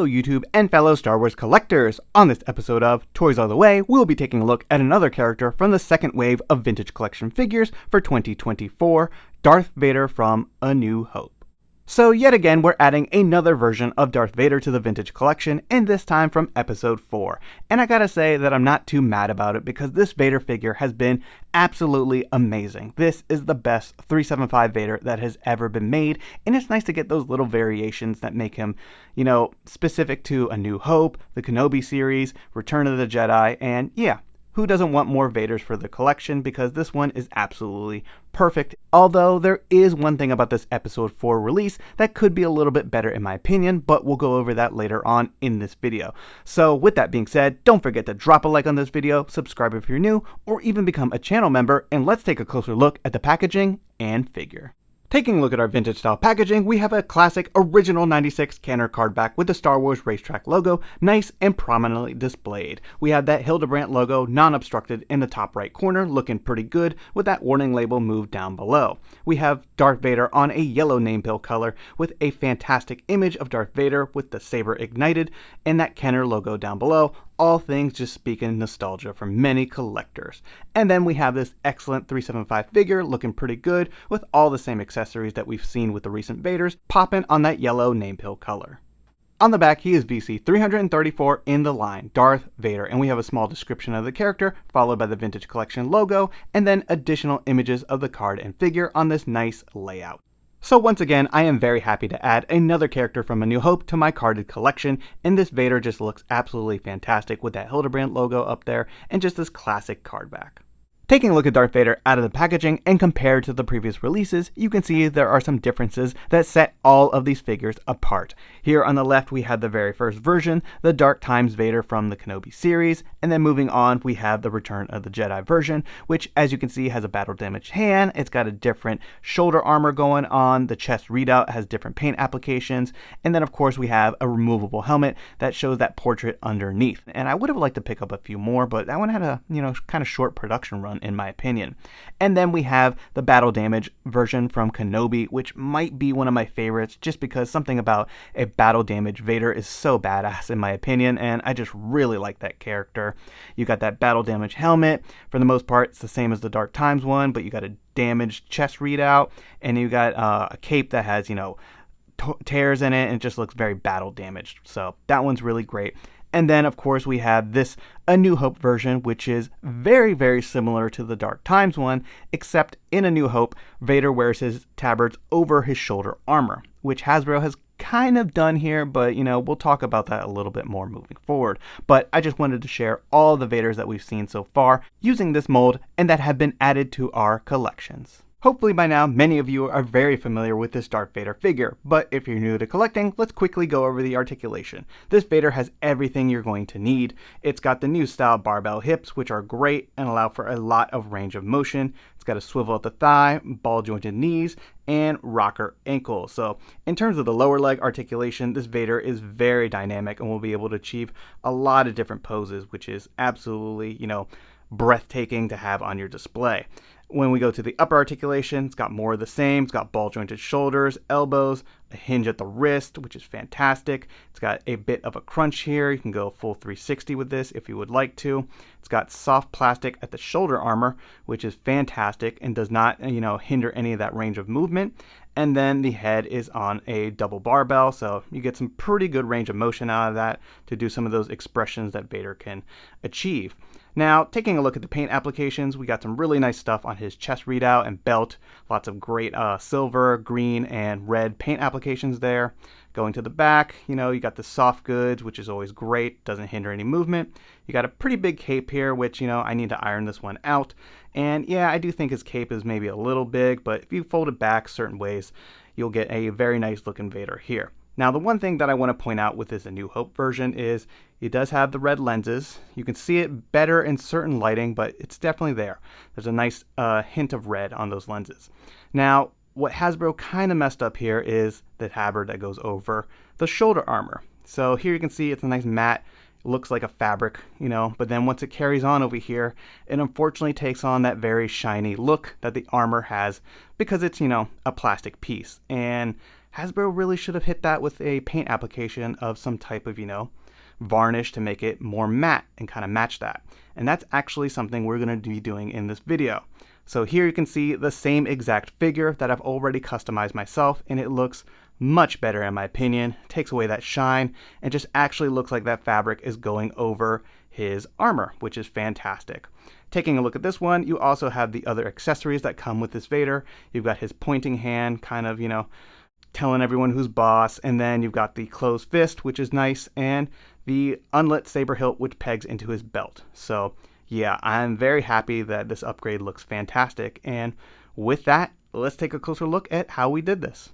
Hello YouTube and fellow Star Wars collectors! On this episode of Toys All the Way, we'll be taking a look at another character from the second wave of Vintage Collection figures for 2024, Darth Vader from A New Hope. So yet again, we're adding another version of Darth Vader to the Vintage Collection, and this time from Episode 4. And I gotta say that I'm not too mad about it because this Vader figure has been absolutely amazing. This is the best 375 Vader that has ever been made, and it's nice to get those little variations that make him, specific to A New Hope, the Kenobi series, Return of the Jedi, and yeah. Who doesn't want more Vaders for the collection, because this one is absolutely perfect. Although there is one thing about this episode 4 release that could be a little bit better in my opinion, but we'll go over that later on in this video. So with that being said, don't forget to drop a like on this video, subscribe if you're new, or even become a channel member, and let's take a closer look at the packaging and figure. Taking a look at our vintage style packaging, we have a classic original 96 Canner card back with the Star Wars Racetrack logo, nice and prominently displayed. We have that Hildebrandt logo non-obstructed in the top right corner, looking pretty good with that warning label moved down below. We have Darth Vader on a yellow name pill color with a fantastic image of Darth Vader with the saber ignited and that Kenner logo down below. All things just speaking nostalgia for many collectors. And then we have this excellent 375 figure looking pretty good with all the same accessories that we've seen with the recent Vaders popping on that yellow name pill color. On the back, he is VC 334 in the line, Darth Vader, and we have a small description of the character, followed by the Vintage Collection logo, and then additional images of the card and figure on this nice layout. So once again, I am very happy to add another character from A New Hope to my carded collection, and this Vader just looks absolutely fantastic with that Hildebrandt logo up there, and just this classic card back. Taking a look at Darth Vader out of the packaging and compared to the previous releases, you can see there are some differences that set all of these figures apart. Here on the left we have the very first version, the Dark Times Vader from the Kenobi series, and then moving on we have the Return of the Jedi version, which as you can see has a battle damaged hand, it's got a different shoulder armor going on, the chest readout has different paint applications, and then of course we have a removable helmet that shows that portrait underneath. And I would have liked to pick up a few more, but that one had a, kind of short production run in my opinion. And then we have the battle damage version from Kenobi, which might be one of my favorites just because something about a battle damage Vader is so badass in my opinion, and I just really like that character. You got that battle damage helmet. For the most part, it's the same as the Dark Times one, but you got a damaged chest readout, and you got a cape that has, tears in it, and it just looks very battle damaged. So that one's really great. And then, of course, we have this A New Hope version, which is very, very similar to the Dark Times one, except in A New Hope, Vader wears his tabards over his shoulder armor, which Hasbro has kind of done here, but, we'll talk about that a little bit more moving forward. But I just wanted to share all the Vaders that we've seen so far using this mold and that have been added to our collections. Hopefully by now, many of you are very familiar with this Darth Vader figure, but if you're new to collecting, let's quickly go over the articulation. This Vader has everything you're going to need. It's got the new style barbell hips, which are great and allow for a lot of range of motion. It's got a swivel at the thigh, ball jointed knees, and rocker ankle. So in terms of the lower leg articulation, this Vader is very dynamic and will be able to achieve a lot of different poses, which is absolutely, breathtaking to have on your display. When we go to the upper articulation, it's got more of the same. It's got ball jointed shoulders, elbows, a hinge at the wrist, which is fantastic. It's got a bit of a crunch here. You can go full 360 with this if you would like to. It's got soft plastic at the shoulder armor, which is fantastic and does not, hinder any of that range of movement. And then the head is on a double barbell, so you get some pretty good range of motion out of that to do some of those expressions that Vader can achieve. Now, taking a look at the paint applications, we got some really nice stuff on his chest readout and belt. Lots of great silver, green, and red paint applications there. Going to the back, you got the soft goods, which is always great, doesn't hinder any movement. You got a pretty big cape here, which, I need to iron this one out. And yeah, I do think his cape is maybe a little big, but if you fold it back certain ways, you'll get a very nice looking Vader here. Now, the one thing that I want to point out with this A New Hope version is it does have the red lenses. You can see it better in certain lighting, but it's definitely there. There's a nice hint of red on those lenses. Now, what Hasbro kind of messed up here is the tabard that goes over the shoulder armor. So here you can see it's a nice matte, looks like a fabric, but then once it carries on over here, it unfortunately takes on that very shiny look that the armor has because it's, a plastic piece. And Hasbro really should have hit that with a paint application of some type of, varnish to make it more matte and kind of match that. And that's actually something we're going to be doing in this video. So here you can see the same exact figure that I've already customized myself, and it looks much better in my opinion. Takes away that shine and just actually looks like that fabric is going over his armor, which is fantastic. Taking a look at this one, you also have the other accessories that come with this Vader. You've got his pointing hand, kind of, telling everyone who's boss, and then you've got the closed fist, which is nice, and the unlit saber hilt, which pegs into his belt. So yeah, I'm very happy that this upgrade looks fantastic, and with that, let's take a closer look at how we did this.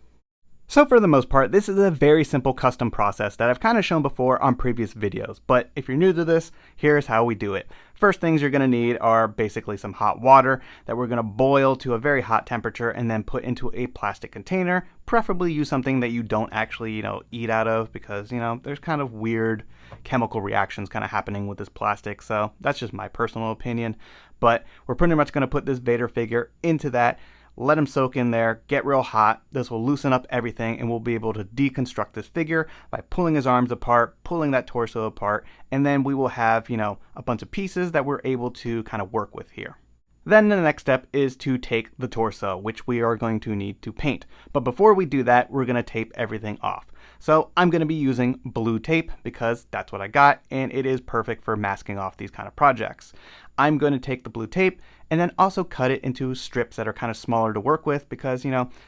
So for the most part, this is a very simple custom process that I've kind of shown before on previous videos, but if you're new to this, here's how we do it. First things you're going to need are basically some hot water that we're going to boil to a very hot temperature and then put into a plastic container. Preferably use something that you don't actually, eat out of, because, there's kind of weird chemical reactions kind of happening with this plastic, so that's just my personal opinion. But we're pretty much going to put this Vader figure into that, let him soak in there, get real hot. This will loosen up everything, and we'll be able to deconstruct this figure by pulling his arms apart, pulling that torso apart, and then we will have, a bunch of pieces that we're able to kind of work with here. Then the next step is to take the torso, which we are going to need to paint. But before we do that, we're going to tape everything off. So I'm going to be using blue tape because that's what I got, and it is perfect for masking off these kind of projects. I'm going to take the blue tape and then also cut it into strips that are kind of smaller to work with because,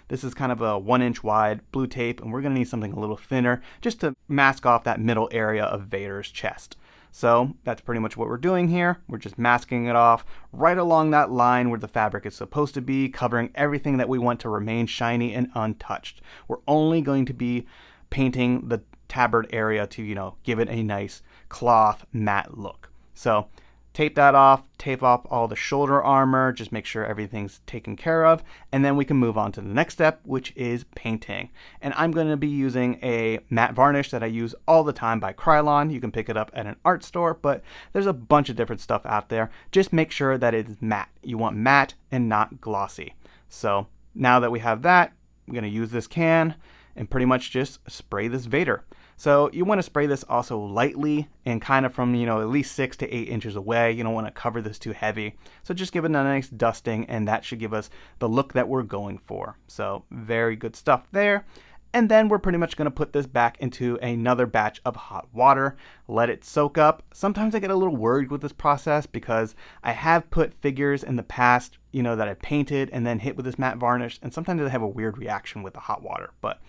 this is kind of a 1-inch wide blue tape, and we're going to need something a little thinner just to mask off that middle area of Vader's chest. So that's pretty much what we're doing here. We're just masking it off right along that line where the fabric is supposed to be, covering everything that we want to remain shiny and untouched. We're only going to be painting the tabard area to, give it a nice cloth matte look. So tape that off, tape off all the shoulder armor, just make sure everything's taken care of, and then we can move on to the next step, which is painting. And I'm going to be using a matte varnish that I use all the time by Krylon. You can pick it up at an art store, but there's a bunch of different stuff out there. Just make sure that it's matte. You want matte and not glossy. So now that we have that, I'm going to use this can and pretty much just spray this Vader. So you want to spray this also lightly and kind of from, at least 6 to 8 inches away. You don't want to cover this too heavy. So just give it a nice dusting, and that should give us the look that we're going for. So very good stuff there. And then we're pretty much going to put this back into another batch of hot water, let it soak up. Sometimes I get a little worried with this process because I have put figures in the past, that I painted and then hit with this matte varnish, and sometimes I have a weird reaction with the hot water. But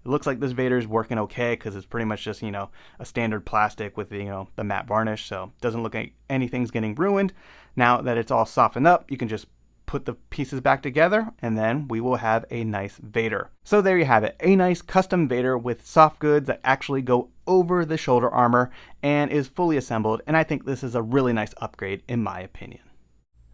it looks like this Vader is working okay because it's pretty much just, a standard plastic with the, the matte varnish. So it doesn't look like anything's getting ruined. Now that it's all softened up, you can just put the pieces back together, and then we will have a nice Vader. So there you have it, a nice custom Vader with soft goods that actually go over the shoulder armor and is fully assembled, and I think this is a really nice upgrade in my opinion.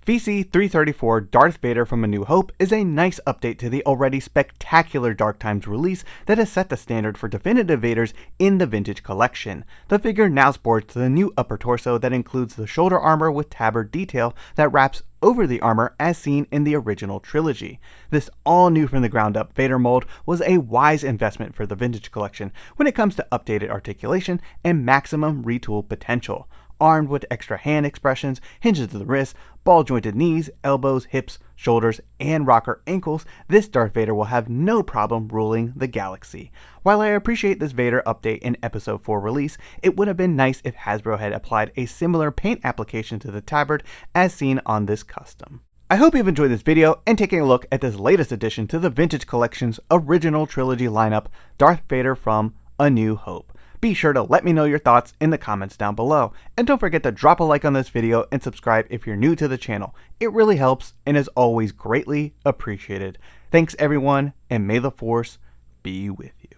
VC-334 Darth Vader from A New Hope is a nice update to the already spectacular Dark Times release that has set the standard for definitive Vaders in the Vintage Collection. The figure now sports the new upper torso that includes the shoulder armor with tabard detail that wraps over the armor as seen in the original trilogy. This all new from the ground up Vader mold was a wise investment for the Vintage Collection when it comes to updated articulation and maximum retool potential. Armed with extra hand expressions, hinges to the wrists, ball-jointed knees, elbows, hips, shoulders, and rocker ankles, this Darth Vader will have no problem ruling the galaxy. While I appreciate this Vader update in Episode 4 release, it would have been nice if Hasbro had applied a similar paint application to the tabard as seen on this custom. I hope you've enjoyed this video and taking a look at this latest addition to the Vintage Collection's original trilogy lineup, Darth Vader from A New Hope. Be sure to let me know your thoughts in the comments down below. And don't forget to drop a like on this video and subscribe if you're new to the channel. It really helps and is always greatly appreciated. Thanks everyone, and may the Force be with you.